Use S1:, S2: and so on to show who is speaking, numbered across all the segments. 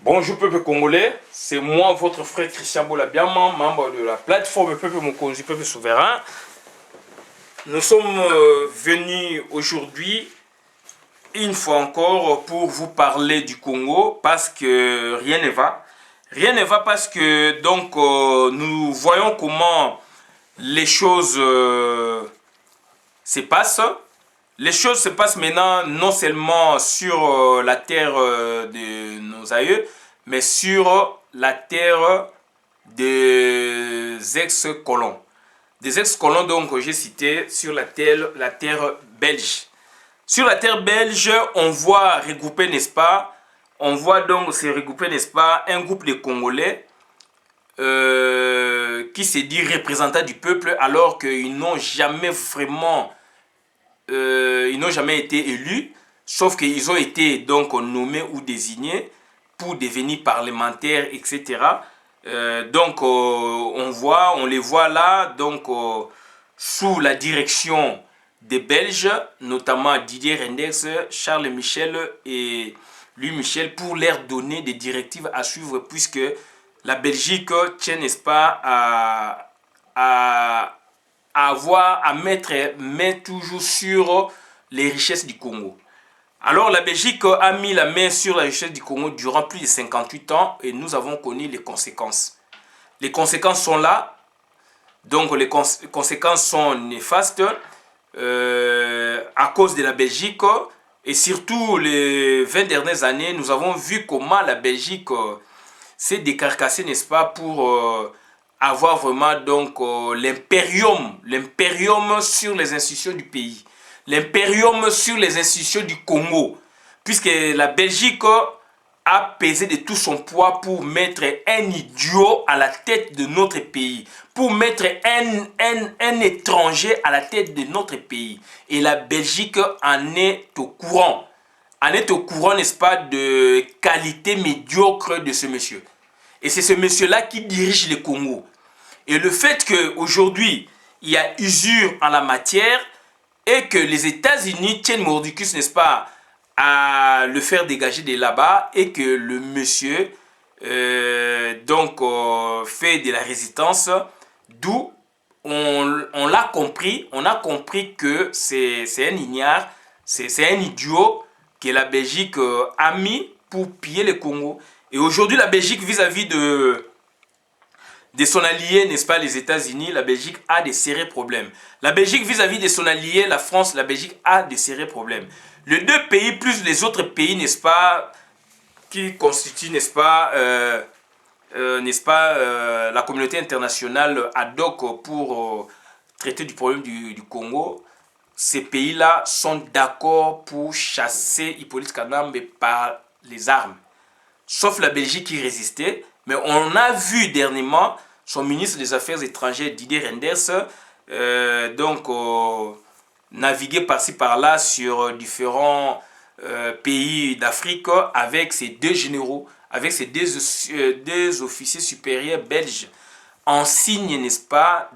S1: Bonjour peuple congolais, c'est moi votre frère Christian Bolabiaman, membre de la plateforme Peuple Mokonzi, Peuple Souverain. Nous sommes venus aujourd'hui, une fois encore, pour vous parler du Congo parce que rien ne va. Rien ne va parce que donc nous voyons comment les choses se passent. Les choses se passent maintenant non seulement sur la terre de nos aïeux, mais sur la terre des ex-colons. Des ex-colons, donc, j'ai cité sur la terre belge. Sur la terre belge, on voit regrouper, n'est-ce pas? On voit donc se regrouper, n'est-ce pas, un groupe de Congolais qui se dit représentants du peuple alors qu'ils n'ont jamais vraiment ils n'ont jamais été élus, sauf qu'ils ont été donc nommés ou désignés pour devenir parlementaires, etc. On les voit là, donc sous la direction des Belges, notamment Didier Reynders, Charles Michel et Louis Michel, pour leur donner des directives à suivre, puisque la Belgique tient, n'est-ce pas, à mettre main toujours sur les richesses du Congo. Alors la Belgique a mis la main sur la richesse du Congo durant plus de 58 ans et nous avons connu les conséquences. Les conséquences sont là, donc les conséquences sont néfastes à cause de la Belgique et surtout les 20 dernières années, nous avons vu comment la Belgique s'est décarcassée, n'est-ce pas, pour avoir vraiment donc l'impérium sur les institutions du pays, l'impérium sur les institutions du Congo, puisque la Belgique a pesé de tout son poids pour mettre un idiot à la tête de notre pays, pour mettre un étranger à la tête de notre pays. Et la Belgique en est au courant. En est au courant, n'est-ce pas, de qualité médiocre de ce monsieur. Et c'est ce monsieur-là qui dirige le Congo. Et le fait qu'aujourd'hui, il y a usure en la matière et que les États-Unis tiennent mordicus, n'est-ce pas, à le faire dégager de là-bas et que le monsieur fait de la résistance, d'où on l'a compris, on a compris que c'est un ignare, c'est un idiot que la Belgique a mis pour piller le Congo. Et aujourd'hui, la Belgique, vis-à-vis de son allié, n'est-ce pas, les États-Unis, la Belgique a des sérieux problèmes. La Belgique, vis-à-vis de son allié, la France, la Belgique a des sérieux problèmes. Les deux pays, plus les autres pays, n'est-ce pas, qui constituent, n'est-ce pas, la communauté internationale ad hoc pour traiter du problème du Congo, ces pays-là sont d'accord pour chasser Hippolyte Kanambe par les armes. Sauf la Belgique qui résistait. Mais on a vu dernièrement son ministre des Affaires étrangères, Didier Reynders, naviguer par-ci par-là sur différents pays d'Afrique avec ses deux généraux, avec ses deux officiers supérieurs belges, en signe, n'est-ce pas,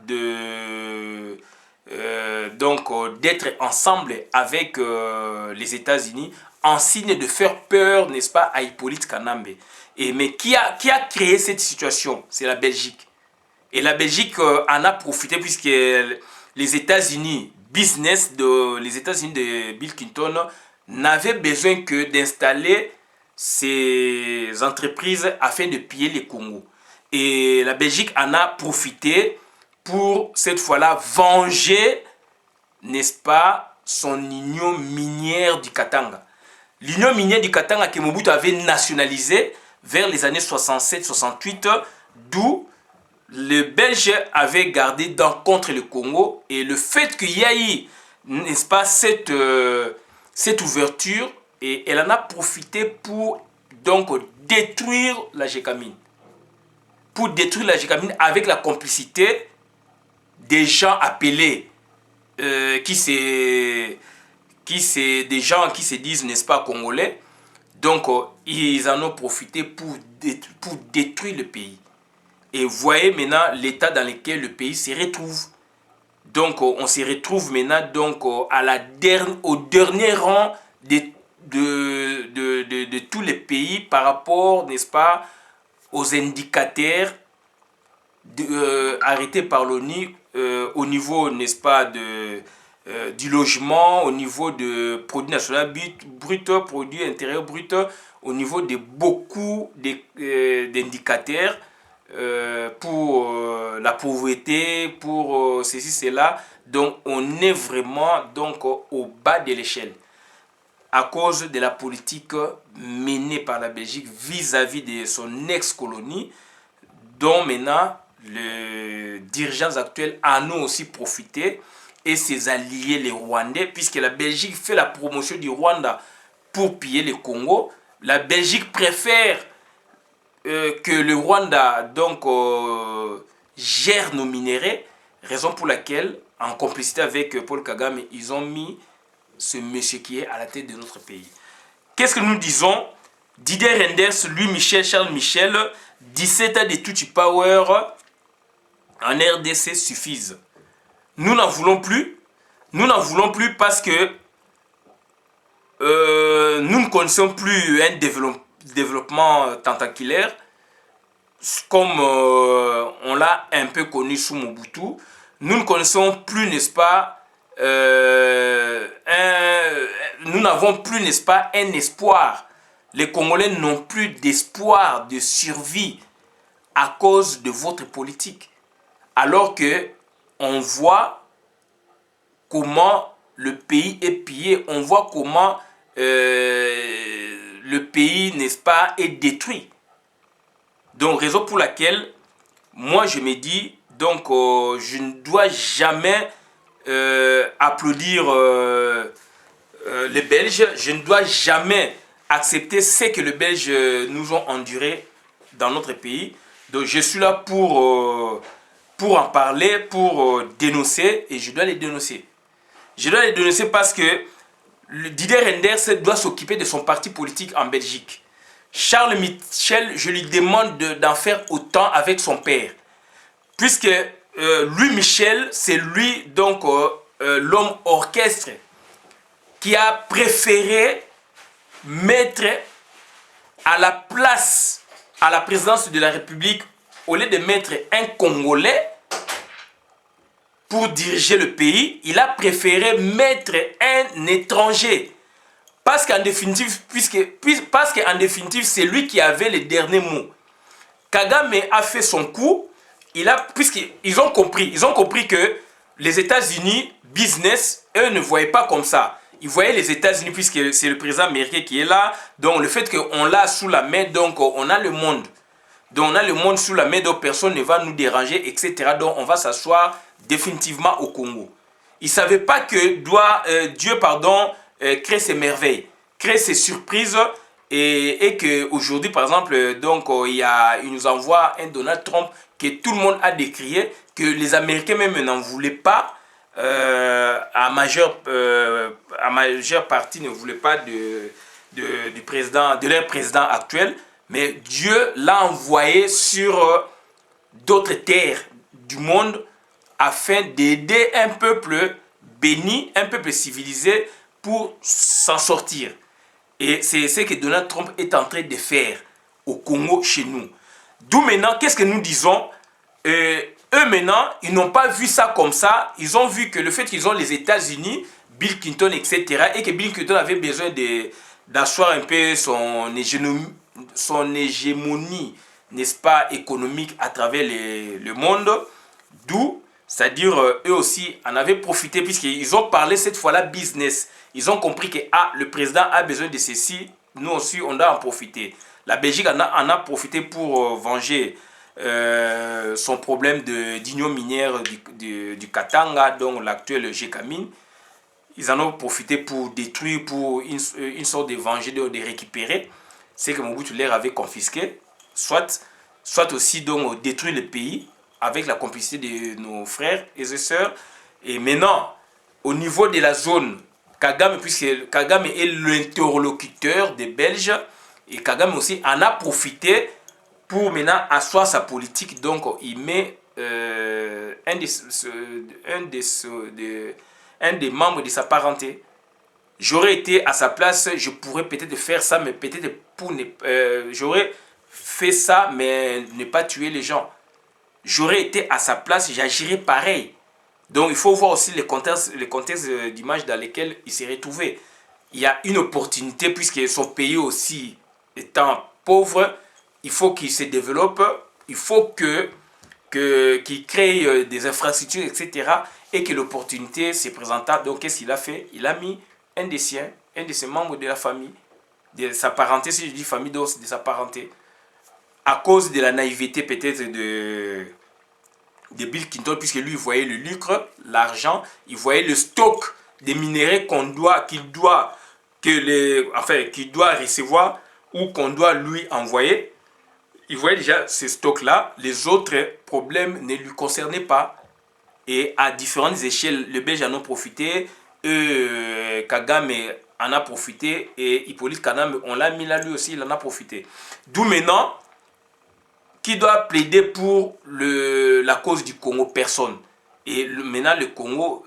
S1: d'être ensemble avec les États-Unis, en signe de faire peur, n'est-ce pas, à Hippolyte Kanambe. Mais qui a créé cette situation? C'est la Belgique. Et la Belgique en a profité puisque les États-Unis, les États-Unis de Bill Clinton n'avaient besoin que d'installer ces entreprises afin de piller les Congo. Et la Belgique en a profité pour cette fois-là venger, n'est-ce pas, son union minière du Katanga. L'union minière du Katanga que Mobutu avait nationalisée vers les années 67-68, d'où les Belges avaient gardé dents contre le Congo. Et le fait qu'il y a eu, n'est-ce pas, cette ouverture, et elle en a profité pour donc détruire la Gécamine. Pour détruire la Gécamine avec la complicité des gens appelés, des gens qui se disent, n'est-ce pas, congolais. Donc, ils en ont profité pour détruire le pays. Et voyez maintenant l'état dans lequel le pays se retrouve. Donc, on se retrouve maintenant donc, au dernier rang de tous les pays par rapport, n'est-ce pas, aux indicateurs arrêtés par l'ONU au niveau, n'est-ce pas, du logement, au niveau de produit national brut, produit intérieur brut, au niveau de beaucoup d'indicateurs pour la pauvreté, pour ceci, cela. Donc on est vraiment donc, au bas de l'échelle à cause de la politique menée par la Belgique vis-à-vis de son ex-colonie, dont maintenant les dirigeants actuels en ont aussi profité, et ses alliés les Rwandais, puisque la Belgique fait la promotion du Rwanda pour piller le Congo. La Belgique préfère que le Rwanda donc gère nos minéraux, raison pour laquelle, en complicité avec Paul Kagame, ils ont mis ce monsieur qui est à la tête de notre pays. Qu'est-ce que nous disons? Didier Reynders, Louis Michel, Charles Michel, 17 ans de Tutsi Power en RDC suffisent. Nous n'en voulons plus. Nous n'en voulons plus parce que nous ne connaissons plus un développement tentaculaire comme on l'a un peu connu sous Mobutu. Nous ne connaissons plus, n'est-ce pas, nous n'avons plus, n'est-ce pas, un espoir. Les Congolais n'ont plus d'espoir de survie à cause de votre politique. Alors que on voit comment le pays est pillé, on voit comment le pays, n'est-ce pas, est détruit. Donc, raison pour laquelle, moi, je me dis, donc, je ne dois jamais applaudir les Belges. Je ne dois jamais accepter ce que les Belges nous ont enduré dans notre pays. Donc, je suis là pour en parler, pour dénoncer, et je dois les dénoncer. Je dois les dénoncer parce que Didier Reynders doit s'occuper de son parti politique en Belgique. Charles Michel, je lui demande d'en faire autant avec son père. Puisque Louis Michel, c'est lui, donc, l'homme orchestre qui a préféré mettre à la place, à la présidence de la République, au lieu de mettre un Congolais pour diriger le pays, il a préféré mettre un étranger. Parce qu'en définitive, c'est lui qui avait les derniers mots. Kagame a fait son coup, puisqu'ils ont compris que les États-Unis, business, eux ne voyaient pas comme ça. Ils voyaient les États-Unis, puisque c'est le président américain qui est là, donc le fait qu'on l'a sous la main, donc on a le monde. Donc on a le monde sous la main, donc personne ne va nous déranger, etc. Donc on va s'asseoir définitivement au Congo. Ils ne savaient pas que Dieu crée ses merveilles, crée ses surprises, et qu'aujourd'hui, par exemple, donc, il nous envoie un Donald Trump que tout le monde a décrié, que les Américains même n'en voulaient pas, à majeure partie ne voulaient pas de leur président actuel, mais Dieu l'a envoyé sur d'autres terres du monde afin d'aider un peuple béni, un peuple civilisé pour s'en sortir. Et c'est ce que Donald Trump est en train de faire au Congo, chez nous. D'où maintenant, qu'est-ce que nous disons? Eux maintenant, ils n'ont pas vu ça comme ça. Ils ont vu que le fait qu'ils ont les États-Unis, Bill Clinton, etc., et que Bill Clinton avait besoin d'asseoir un peu son hégémonie, n'est-ce pas, économique à travers le monde. D'où, c'est-à-dire, eux aussi en avaient profité, puisqu'ils ont parlé cette fois-là business. Ils ont compris que le président a besoin de ceci, nous aussi on doit en profiter. La Belgique en a profité pour venger son problème d'union minière du Katanga, donc l'actuel Gécamine. Ils en ont profité pour détruire, pour une sorte de venger, de récupérer ce que Mobutu leur avait confisqué, soit aussi donc détruire le pays avec la complicité de nos frères et sœurs. Et maintenant, au niveau de la zone, Kagame, puisque Kagame est l'interlocuteur des Belges, et Kagame aussi en a profité pour maintenant asseoir sa politique. Donc il met un des membres de sa parenté J'aurais été à sa place, je pourrais peut-être faire ça, mais peut-être pour ne... j'aurais fait ça, mais ne pas tuer les gens. J'aurais été à sa place, j'agirais pareil. Donc il faut voir aussi les contextes d'image dans lesquels il s'est retrouvé. Il y a une opportunité, puisque son pays aussi étant pauvre, il faut qu'il se développe, il faut qu'il crée des infrastructures, etc. Et que l'opportunité se présenta. Donc qu'est-ce qu'il a fait? Il a mis un des siens, un de ses membres de la famille, de sa parenté, si je dis famille, donc de sa parenté, à cause de la naïveté peut-être de Bill Clinton, puisque lui il voyait le lucre, l'argent, il voyait le stock des minéraux qu'il doit recevoir ou qu'on doit lui envoyer. Il voyait déjà ces stocks-là, les autres problèmes ne lui concernaient pas. Et à différentes échelles, les Belges en ont profité, Kagame en a profité, et Hippolyte Kagame, on l'a mis là, lui aussi, il en a profité. D'où maintenant, qui doit plaider pour la cause du Congo? Personne. Et maintenant, le Congo,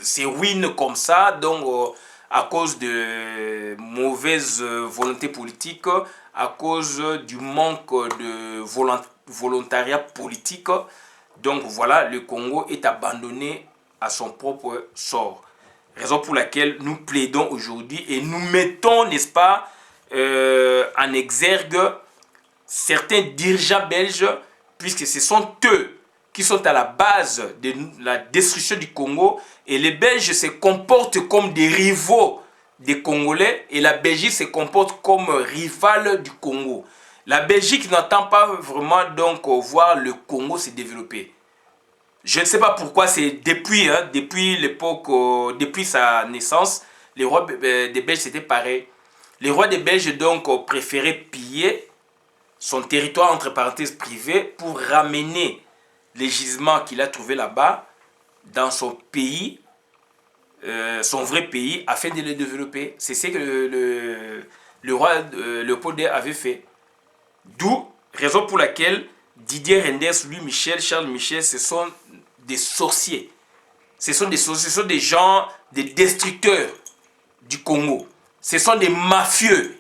S1: s'éruine comme ça, donc à cause de mauvaise volonté politique, à cause du manque de volontariat politique. Donc voilà, le Congo est abandonné à son propre sort. Raison pour laquelle nous plaidons aujourd'hui et nous mettons, n'est-ce pas, en exergue certains dirigeants belges, puisque ce sont eux qui sont à la base de la destruction du Congo, et les Belges se comportent comme des rivaux des Congolais, et la Belgique se comporte comme rivale du Congo. La Belgique n'entend pas vraiment donc voir le Congo se développer. Je ne sais pas pourquoi, c'est depuis l'époque, depuis sa naissance, les rois des Belges c'était pareil. Les rois des Belges donc préféraient piller son territoire entre parenthèses privé pour ramener les gisements qu'il a trouvés là-bas dans son pays, son vrai pays, afin de le développer. C'est ce que le roi Léopold II avait fait. D'où, raison pour laquelle Didier Reynders, Louis Michel, Charles Michel, ce sont des sorciers. Ce sont des gens, des destructeurs du Congo. Ce sont des mafieux.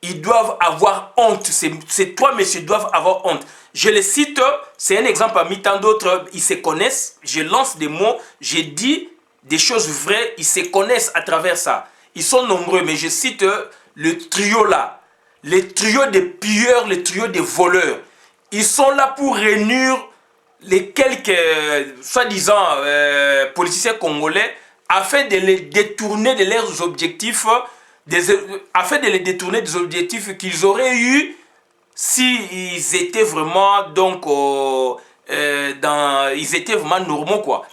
S1: Ils doivent avoir honte. Ces trois messieurs doivent avoir honte. Je les cite, c'est un exemple parmi tant d'autres. Ils se connaissent. Je lance des mots. Je dis des choses vraies. Ils se connaissent à travers ça. Ils sont nombreux, mais je cite le trio là. Le trio des pilleurs, le trio des voleurs. Ils sont là pour réunir les quelques, soi-disant, politiciens congolais afin de les détourner de leurs objectifs, afin de les détourner des objectifs qu'ils auraient eu s'ils étaient vraiment ils étaient vraiment normaux, quoi.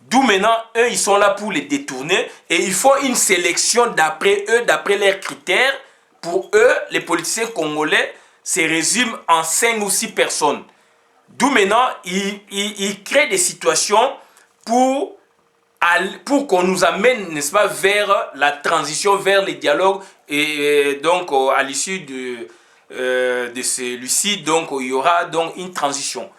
S1: D'où maintenant, eux, ils sont là pour les détourner et il faut une sélection d'après eux, d'après leurs critères. Pour eux, les politiciens congolais se résument en 5 ou 6 personnes. D'où maintenant, ils créent des situations pour qu'on nous amène, n'est-ce pas, vers la transition, vers les dialogues. Et donc, à l'issue de celui-ci, donc, il y aura donc une transition.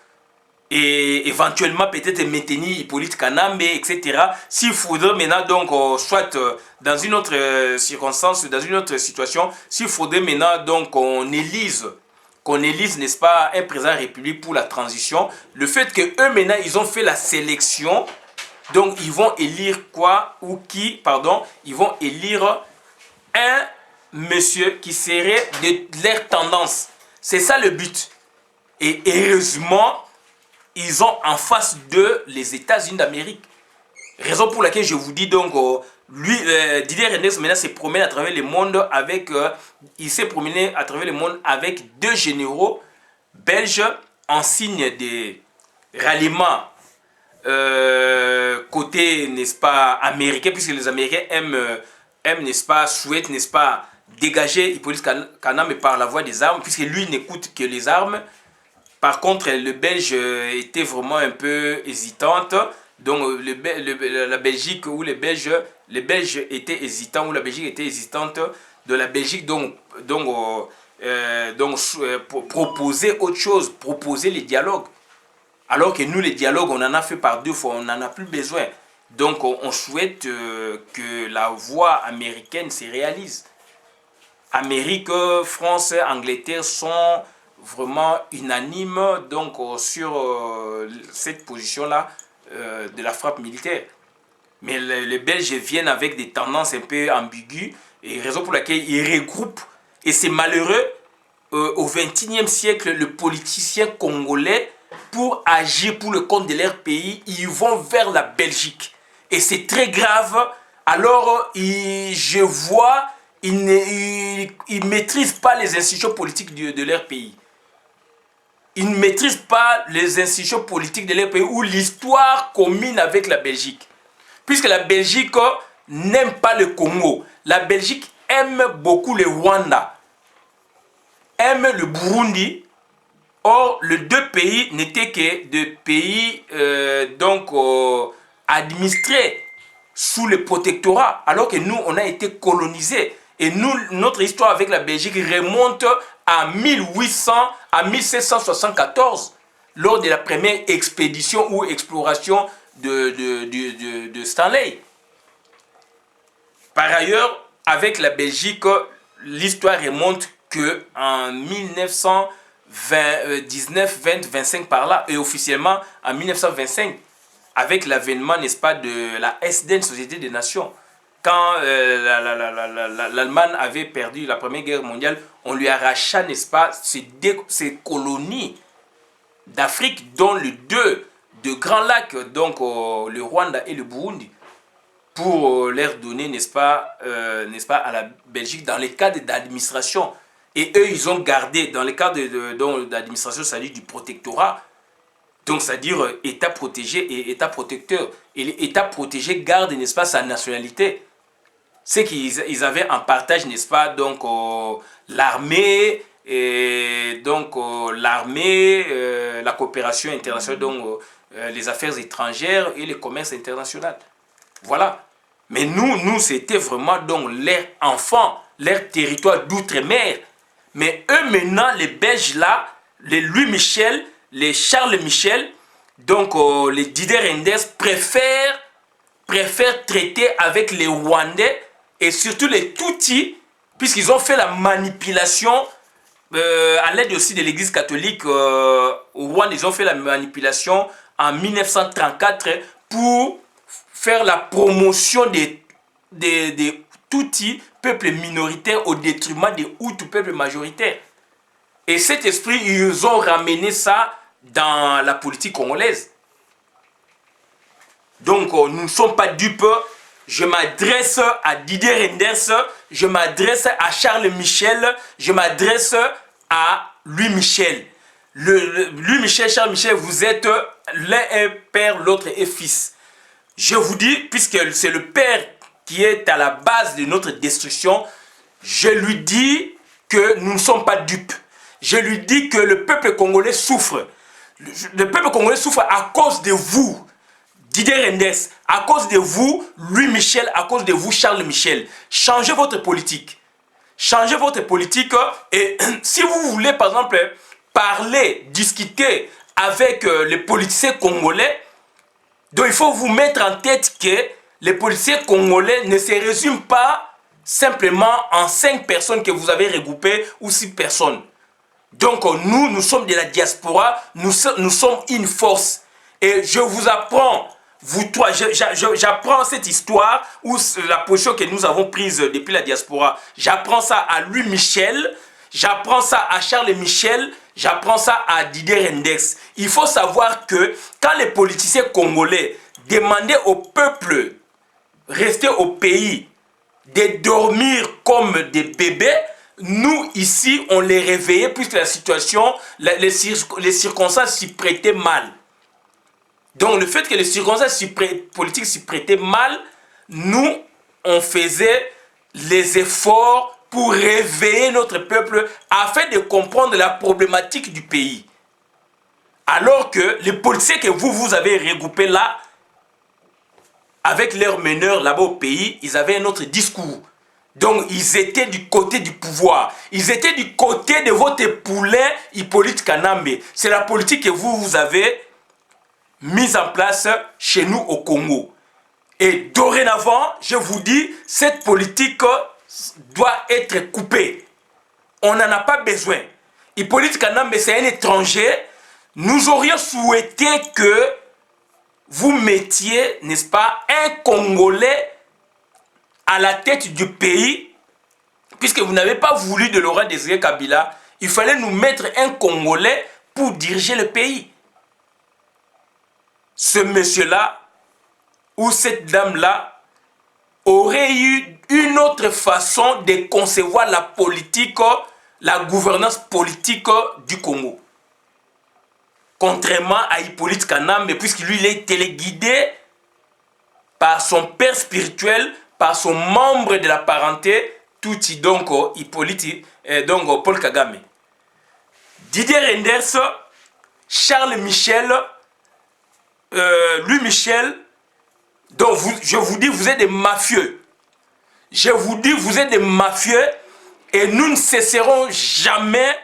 S1: Et éventuellement, peut-être maintenir Hippolyte Kagame, etc. S'il faudrait maintenant, donc, soit dans une autre circonstance, dans une autre situation, s'il faudrait maintenant, donc, qu'on élise, n'est-ce pas, un président de la République pour la transition, le fait que eux maintenant, ils ont fait la sélection, donc ils vont élire quoi, ou qui, pardon, ils vont élire un monsieur qui serait de leur tendance. C'est ça le but. Et heureusement, ils ont en face d'eux les États-Unis d'Amérique. Raison pour laquelle je vous dis donc, Didier Reynders maintenant se promène à travers le monde avec, il s'est promené à travers le monde avec 2 généraux belges en signe de ralliement côté, n'est-ce pas, américain, puisque les Américains aiment, n'est-ce pas, souhaitent, n'est-ce pas, dégager Hippolyte Kagame par la voie des armes, puisque lui n'écoute que les armes. Par contre, le Belge était vraiment un peu hésitante. Donc, la Belgique ou les Belges étaient hésitants, ou la Belgique était hésitante de la Belgique, proposer autre chose, proposer les dialogues. Alors que nous, les dialogues, on en a fait par 2 fois, on n'en a plus besoin. Donc, on souhaite que la voie américaine se réalise. Amérique, France, Angleterre sont vraiment unanimes donc, sur cette position-là de la frappe militaire. Mais les Belges viennent avec des tendances un peu ambiguës, et raison pour laquelle ils regroupent. Et c'est malheureux, au XXIe siècle, le politicien congolais, pour agir pour le compte de leur pays, ils vont vers la Belgique. Et c'est très grave. Alors, je vois, ils ne maîtrisent pas les institutions politiques de leur pays. Ils ne maîtrisent pas les institutions politiques de leur pays ou l'histoire commune avec la Belgique. Puisque la Belgique n'aime pas le Congo. La Belgique aime beaucoup le Rwanda, aime le Burundi. Or, les 2 pays n'étaient que des pays administrés sous le protectorat, alors que nous, on a été colonisés. Et nous, notre histoire avec la Belgique remonte à 1774, lors de la première expédition ou exploration de Stanley. Par ailleurs, avec la Belgique, l'histoire remonte qu'en 1919, 20, 25 par là, et officiellement en 1925, avec l'avènement, n'est-ce pas, de la SDN, Société des Nations. Quand l'Allemagne avait perdu la Première Guerre mondiale, on lui arracha, n'est-ce pas, ces colonies d'Afrique, dont les 2 de grands lacs, donc le Rwanda et le Burundi, pour leur donner, n'est-ce pas, à la Belgique dans les cadres d'administration. Et eux, ils ont gardé, dans les cadres d'administration, c'est-à-dire du protectorat, donc c'est-à-dire État protégé et État protecteur. Et l'État protégé garde, n'est-ce pas, sa nationalité. C'est qu'ils avaient en partage, n'est-ce pas, donc l'armée, la coopération internationale, donc les affaires étrangères et le commerce international. Voilà. Mais nous c'était vraiment donc leurs enfants, leur territoire d'outre-mer. Mais eux maintenant, les Belges là, les Louis Michel, les Charles Michel, donc les Didier Reynders préfèrent traiter avec les Rwandais et surtout les Tutsis, puisqu'ils ont fait la manipulation à l'aide aussi de l'église catholique au Rwanda. Ils ont fait la manipulation en 1934 pour faire la promotion des Tutsis, peuple minoritaire, au détriment des Hutus, peuple majoritaire. Et cet esprit, ils ont ramené ça dans la politique congolaise. Donc, nous ne sommes pas dupes. Je m'adresse à Didier Reynders, je m'adresse à Charles Michel, je m'adresse à Louis Michel. Louis Michel, Charles Michel, vous êtes l'un est père, l'autre est fils. Je vous dis, puisque c'est le père qui est à la base de notre destruction, je lui dis que nous ne sommes pas dupes. Je lui dis que le peuple congolais souffre. Le peuple congolais souffre à cause de vous, Didier Reynders, à cause de vous, Louis Michel, à cause de vous, Charles Michel. Changez votre politique. Changez votre politique et si vous voulez, par exemple, parler, discuter avec les politiciens congolais, donc il faut vous mettre en tête que les politiciens congolais ne se résument pas simplement en 5 personnes que vous avez regroupées ou 6 personnes. Donc nous sommes de la diaspora, nous sommes une force. Et je vous apprends, vous trois, j'apprends cette histoire ou la position que nous avons prise depuis la diaspora. J'apprends ça à Louis Michel, j'apprends ça à Charles Michel, j'apprends ça à Didier Reynders. Il faut savoir que quand les politiciens congolais demandaient au peuple rester au pays de dormir comme des bébés, nous ici on les réveillait puisque la situation, les circonstances s'y prêtaient mal. Donc le fait que les circonstances politiques s'y prêtaient mal, nous on faisait les efforts pour réveiller notre peuple afin de comprendre la problématique du pays. Alors que les politiciens que vous avez regroupés là, avec leurs meneurs là-bas au pays, ils avaient un autre discours. Donc ils étaient du côté du pouvoir. Ils étaient du côté de votre poulain Hippolyte Kanambe. C'est la politique que vous avez mise en place chez nous au Congo. Et dorénavant, je vous dis, cette politique doit être coupée. On n'en a pas besoin. Hippolyte Kanambe, c'est un étranger. Nous aurions souhaité que vous mettiez, n'est-ce pas, un Congolais à la tête du pays, puisque vous n'avez pas voulu de Laurent Désiré Kabila. Il fallait nous mettre un Congolais pour diriger le pays. Ce monsieur-là ou cette dame-là aurait eu une autre façon de concevoir la politique, la gouvernance politique du Congo. Contrairement à Hippolyte Kanambe, puisqu'il lui est téléguidé par son père spirituel, par son membre de la parenté, Tutsi, donc Hippolyte, donc Paul Kagame. Didier Reynders, Charles Michel, Louis Michel, donc je vous dis, vous êtes des mafieux. Je vous dis, vous êtes des mafieux et nous ne cesserons jamais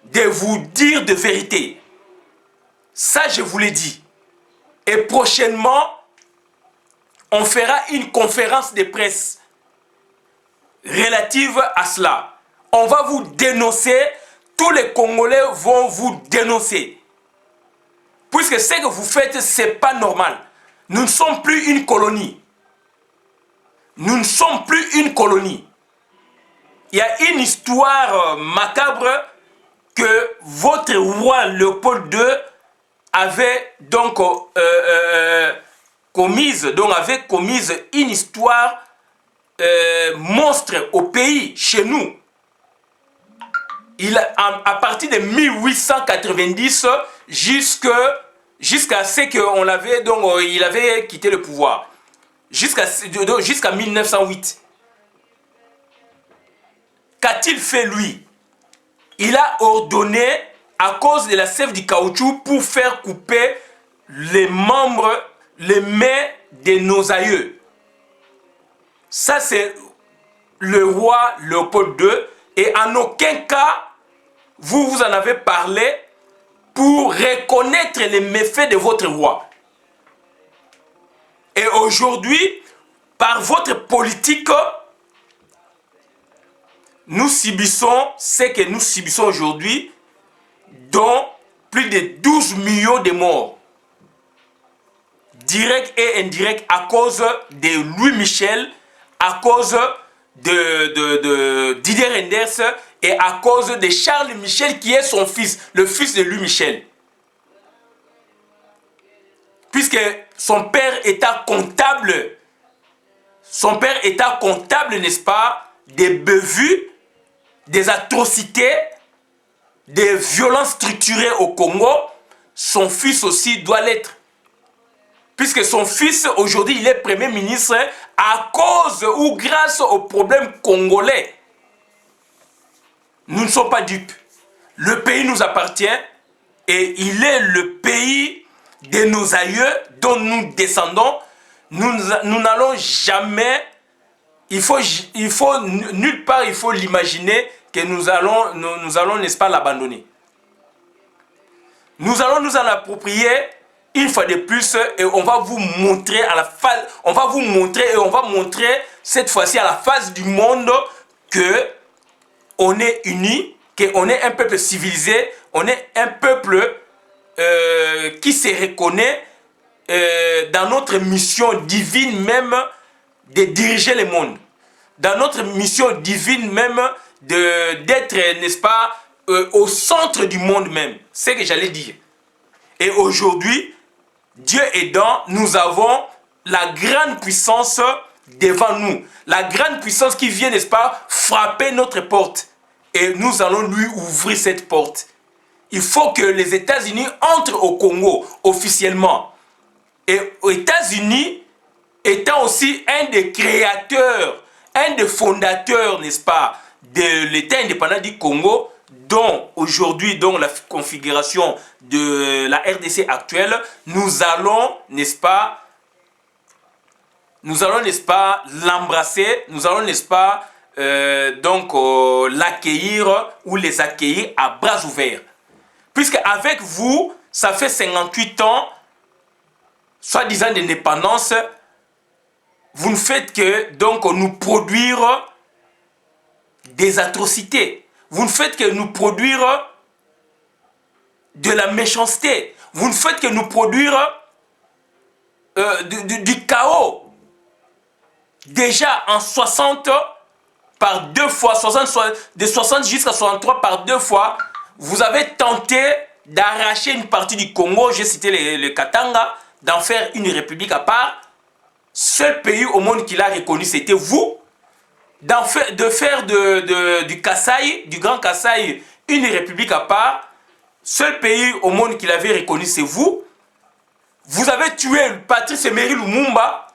S1: de vous dire de vérité. Ça, je vous l'ai dit. Et prochainement, on fera une conférence de presse relative à cela. On va vous dénoncer, tous les Congolais vont vous dénoncer. Puisque ce que vous faites, ce n'est pas normal. Nous ne sommes plus une colonie. Nous ne sommes plus une colonie. Il y a une histoire macabre que votre roi Léopold II avait donc commise une histoire monstre au pays, chez nous. À partir de 1890 jusqu'à ce qu'on l'avait, donc il avait quitté le pouvoir. Jusqu'à 1908. Qu'a-t-il fait lui? Il a ordonné, à cause de la sève du caoutchouc, pour faire couper les membres, les mains de nos aïeux. Ça, c'est le roi Léopold II. Et en aucun cas, vous en avez parlé pour reconnaître les méfaits de votre roi. Et aujourd'hui, par votre politique, nous subissons ce que nous subissons aujourd'hui, dont plus de 12 millions de morts, directs et indirects, à cause de Louis Michel, à cause de Didier Reynders et à cause de Charles Michel, qui est son fils, le fils de Louis Michel. Puisque son père état comptable, n'est-ce pas, des bévues, des atrocités, des violences structurées au Congo, son fils aussi doit l'être. Puisque son fils, aujourd'hui, il est Premier ministre à cause ou grâce aux problèmes congolais. Nous ne sommes pas dupes. Le pays nous appartient et il est le pays de nos aïeux dont nous descendons. Nous n'allons jamais, nulle part il faut l'imaginer que nous allons, n'est-ce pas, l'abandonner. Nous allons nous en approprier une fois de plus et on va vous montrer et on va montrer cette fois-ci à la face du monde que on est unis, qu'on est un peuple civilisé, on est un peuple qui se reconnaît dans notre mission divine même de diriger le monde. Dans notre mission divine même d'être, n'est-ce pas, au centre du monde même. C'est ce que j'allais dire. Et aujourd'hui, Dieu aidant, nous avons la grande puissance devant nous. La grande puissance qui vient, n'est-ce pas, frapper notre porte. Et nous allons lui ouvrir cette porte. Il faut que les États-Unis entrent au Congo officiellement. Et aux États-Unis, étant aussi un des créateurs, un des fondateurs, n'est-ce pas, de l'État indépendant du Congo, dont aujourd'hui, dans la configuration de la RDC actuelle, nous allons, n'est-ce pas, l'embrasser, nous allons, n'est-ce pas, l'accueillir ou les accueillir à bras ouverts. Puisque avec vous, ça fait 58 ans, soi-disant d'indépendance, vous ne faites que donc nous produire des atrocités. Vous ne faites que nous produire de la méchanceté. Vous ne faites que nous produire du chaos. Déjà en 60, par 2 fois, de 60 jusqu'à 63 par 2 fois, vous avez tenté d'arracher une partie du Congo, j'ai cité le Katanga, d'en faire une république à part. Seul pays au monde qui l'a reconnu, c'était vous. De faire du Kasaï, du Grand Kasaï, une république à part. Seul pays au monde qui l'avait reconnu, c'est vous. Vous avez tué Patrice Emery Lumumba.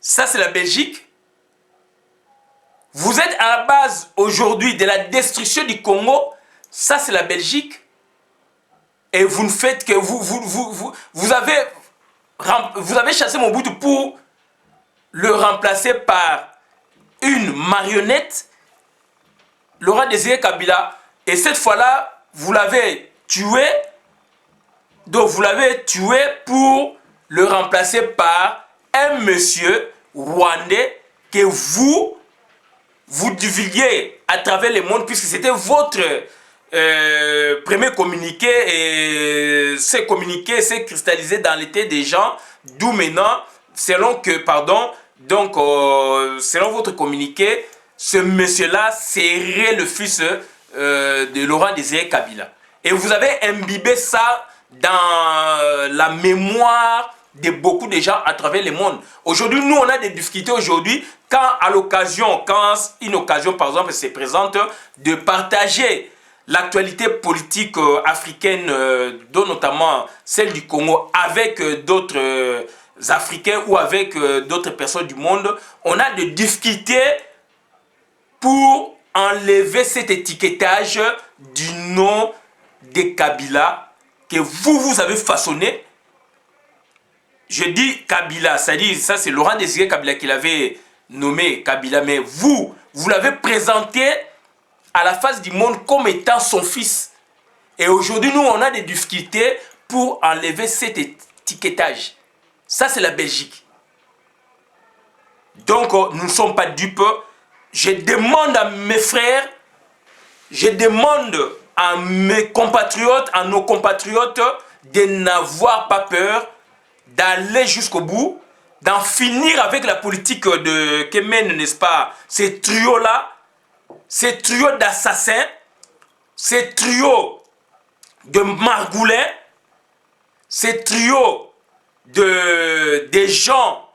S1: Ça, c'est la Belgique. Vous êtes à la base aujourd'hui de la destruction du Congo. Ça, c'est la Belgique. Et vous ne faites que... Vous avez chassé Mobutu pour le remplacer par une marionnette, Laurent Désiré Kabila. Et cette fois-là, vous l'avez tué. Donc, vous l'avez tué pour le remplacer par un monsieur rwandais que vous divulguiez à travers le monde, puisque c'était votre premier communiqué, et ce communiqué s'est cristallisé dans la tête des gens, d'où maintenant, selon votre communiqué, ce monsieur-là serait le fils de Laurent Désiré Kabila. Et vous avez imbibé ça dans la mémoire de beaucoup de gens à travers le monde. Aujourd'hui, nous, on a des difficultés aujourd'hui quand une occasion, par exemple, se présente de partager l'actualité politique africaine, dont notamment celle du Congo, avec d'autres Africains ou avec d'autres personnes du monde. On a des difficultés pour enlever cet étiquetage du nom de Kabila que vous avez façonné. Je dis Kabila, c'est-à-dire, ça c'est Laurent Désiré Kabila qui l'avait nommé Kabila, mais vous l'avez présenté à la face du monde comme étant son fils. Et aujourd'hui, nous, on a des difficultés pour enlever cet étiquetage. Ça, c'est la Belgique. Donc, nous ne sommes pas dupes. Je demande à mes frères, je demande à mes compatriotes, à nos compatriotes, de n'avoir pas peur, d'aller jusqu'au bout, d'en finir avec la politique que mène, n'est-ce pas, ces trios-là, ces trios d'assassins, ces trios de margoulins, ces trios des gens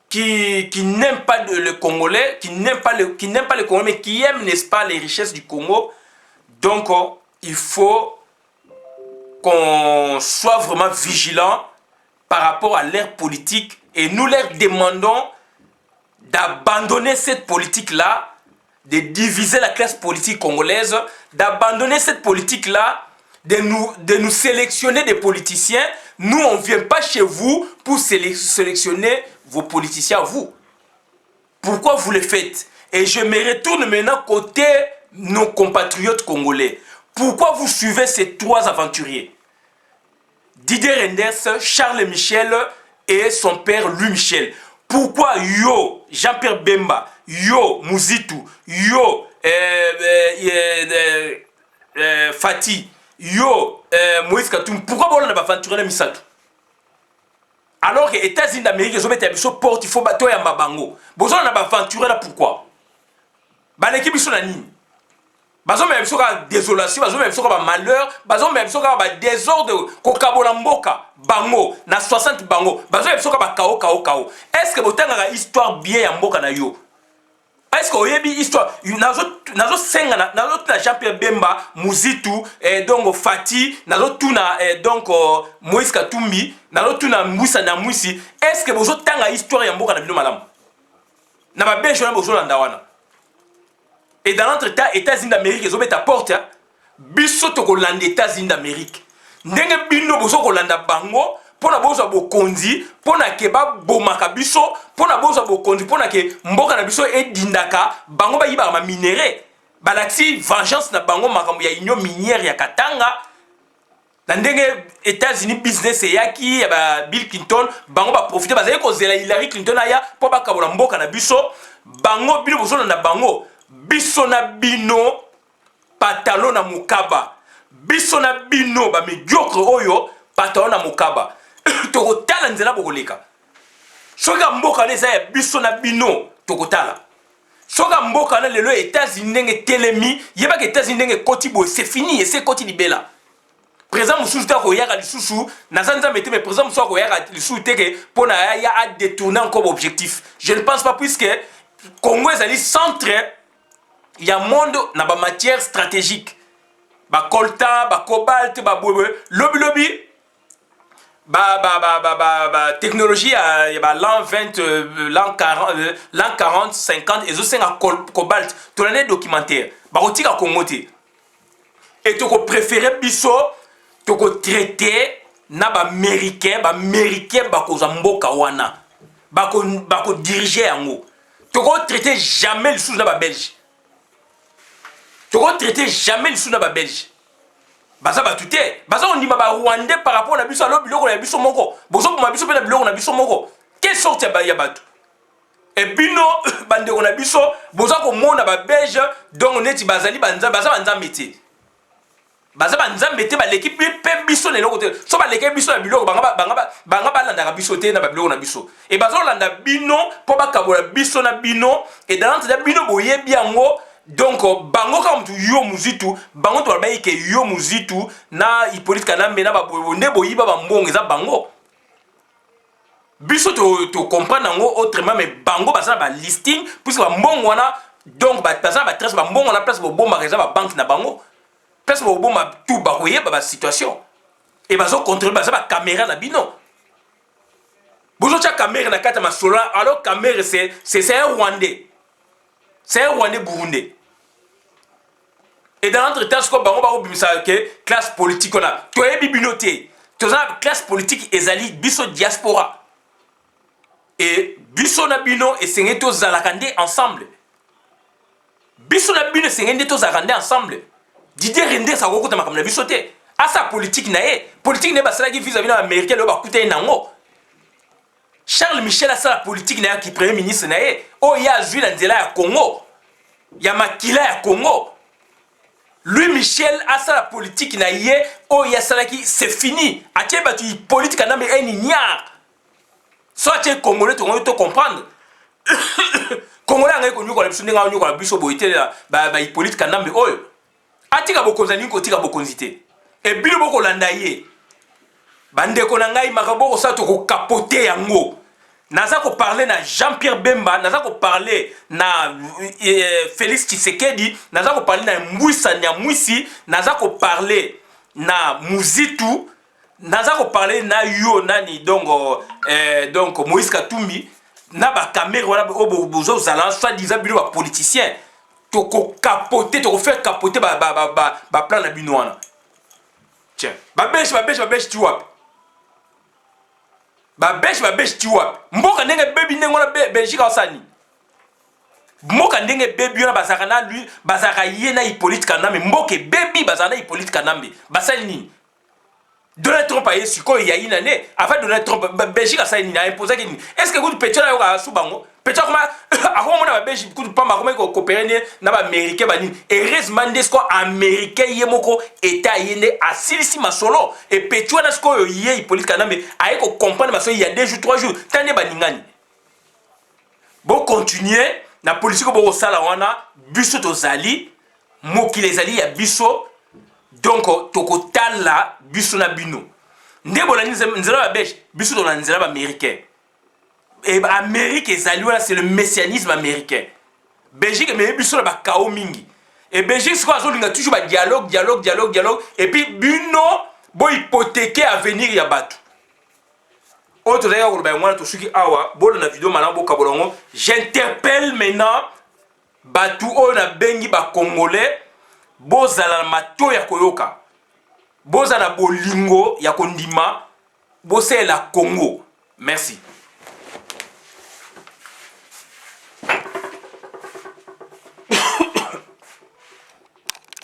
S1: qui n'aiment pas le Congolais, qui n'aiment pas le Congolais, mais qui aiment, n'est-ce pas, les richesses du Congo. Donc, il faut qu'on soit vraiment vigilant par rapport à l'ère politique, et nous leur demandons d'abandonner cette politique-là, de diviser la classe politique congolaise, d'abandonner cette politique-là, de nous sélectionner des politiciens. Nous, on ne vient pas chez vous pour sélectionner vos politiciens à vous. Pourquoi vous le faites? Et je me retourne maintenant côté nos compatriotes congolais. Pourquoi vous suivez ces 3 aventuriers? Didier Renders, Charles Michel et son père Louis Michel. Pourquoi yo, Jean-Pierre Bemba, yo, Muzitu, yo, Fati, yo, Moïse Katoum, pourquoi on a aventuré Misato? Alors que les États-Unis d'Amérique, ils ont mis une porte, il faut battre un babango. Ils ont aventuré là pourquoi? L'équipe ils sont en ligne. Bazo même soka désolation, bazo même soka malheur, bazo même soka désordre, kokabola mboka, bango, na 60 bango, bazo même soka kao. Est-ce que botanga histoire bien ya mboka na yo? Est-ce que oyebi histoire nazo senga nazo tuna Jean-Pierre Bemba, Muzitu, donc Fati, nazo tuna donc Moïse Katumbi, nazo tuna Moussa na Mwisi. Est-ce que bozo tanga histoire ya mboka na bino malamu? Na ba benjo na bozo landa wana. Et dans notre États-Unis d'Amérique, ils ont mis à porte. Biso to kolanda États-Unis d'Amérique. Ndenge bino bozo kolanda bango, pona bozo bokonzi, pona keba bomaka biso, pona bozo bokonzi, pona ke mboka na biso edindaka, bango ba yiba ma minéré. Balaxi vengeance na bango makambo ya union minière ya Katanga. na ndenge États-Unis business eyaki ya ba Bill Clinton bango ba profiter bazali kozela Hillary Clinton aya po bakabola mboka na biso bango bino bozona na bango biso na bino pantalon na mukaba biso na bino ba médiocre oyo pantalon na mukaba tokotala nzela bokoleka soka mboka neza ya biso na bino tokotala soka mboka na lelo États-Unis ndenge telemi yeba ke États-Unis ndenge koti boy c'est fini et c'est koti libela présent mususu ta ko yaka lisusu nazanza mette mais présent mususu ko yaka lisusu teke pona ya a détourner encore objectif je ne pense pas puisque Congo est allé centre il y a monde na ba matière stratégique ba coltan ba cobalt ba lobby technologie ba l'an 20 l'an 40 50 et aussi un cobalt tout l'année documentaire ba otika Congo te et tu préférer biso tu traiter na ba américain ba ko mboka wana ba ko diriger yango tu traiter jamais le sous na ba belge tu traiter jamais le sous na ba belge baza batute baza on dit ba rwandais par rapport na biso alo biloko na biso moko bozo ko biso pe na biloko na biso moko quelle sorte ya bato et bino bande ko na biso bozo ko mona ba belge donc neti bazali baza métier baza métier ba l'équipe pe biso le côté so ba l'équipe biso na biloko banga landa ka biso te na ba biloko na biso et bazo landa bino po ba kabola biso na bino et dans l'entendre bino boye biango. Donc, bango comme tu yo muzitu, bango tu albaï ke yo muzitu na Hippolyte Kanambe na babonde boyiba bambong eza bango. Biso tu comprends nango autrement mais bango basa ba listing puisque bambong wana donc basa ba trace bambong wana place bo bomba reza ba banque na bango. Place bo bomba tout ba koyeba ba situation. Et baso contrôler basa ba caméra na bino. Bozo cha caméra na kata masola alors caméra c'est un Rwandais. C'est un Rwandais burundais. Et dans l'entretien, ce qu'on a classe politique, on a. Tu as bibinoté. Tu as classe politique ezali biso diaspora. Et biso na bino et sengeto zalakande ensemble. Biso na bino et sengeto zalakande ensemble. Didier Rende sa kokota makamna biso te. Asa politique na e. Politique ne basala ki vis-à-vis na américain le ba kuta nango. Charles Michel a la politique na qui premier ministre na e. Oh ya azui na nzela ya Congo. Ya makila ya Congo. Lui Michel a la politique na ye. Oh ya sala qui c'est fini. Atie batu politique na me un ignare. Soit tu es congolais tu dois comprendre. Congolais ngai ko nyuko la biso ndinga nyuko la biso boité ba politique na me oyo. Atika bokonzani ko tika bokonzité. Et bino boko landa ye. Bande ko na ngai makaboko sa to ko capoter yango. Naza ko parler na Jean-Pierre Bemba, naza ko parler na Félix Tshisekedi, naza ko parler na Mbwisa Nyamwisi, naza ko parler na Muzitu, naza ko parler na yo nani donc Moïse Katumbi, na ba caméra wala bozo zala soit disant bino ba politicien, to ko capoter, to ko faire capoter ba plan na bino wana. Tiens, ba beche tu vois. Ba beche tu vois. Mboka ndenge baby ndenge na Belgique osani. Mboka ndenge baby na bazaka na lui, bazaka ye na Hippolyte Kanambe, mboke baby bazana Hippolyte Kanambe. Basali nini? Donald Trump a yesu ko ya ina ne, avant Donald Trump Belgique asali nini a imposé que est-ce que vous petite na yo ka subango? Petite comment akoma na Belgique ku pamba comment ko coopérer na ba américain ba nini? Heureusement ndesko américain ye moko état yene asilisi masolo et petite na sko yo ye Hippolyte Kanambe a ko comprendre masolo il y a 2 jours 3 jours tande ba ningani. Bon continuer na politique ko bo sala wana biso to zali mokili ezali ya biso. Donc, tokotala biso na bino. Ndebo na nzela ba beche, biso to na nzela ba américain. Et Amérique ezali wana c'est le messianisme américain. Belgique mais biso na ba kao mingi. Et Belgique c'est quoi azolinga toujours ba dialogue et puis bino bo hypothéquer avenir ya bato. Autre d'ailleurs ko ba mwana to suki awa, bolo na vidéo mana bo kabolongo, j'interpelle maintenant batu o na bengi ba congolais. Bozala mato ya koyoka. Bozala bolingo ya kondima. Bosela Congo. Merci.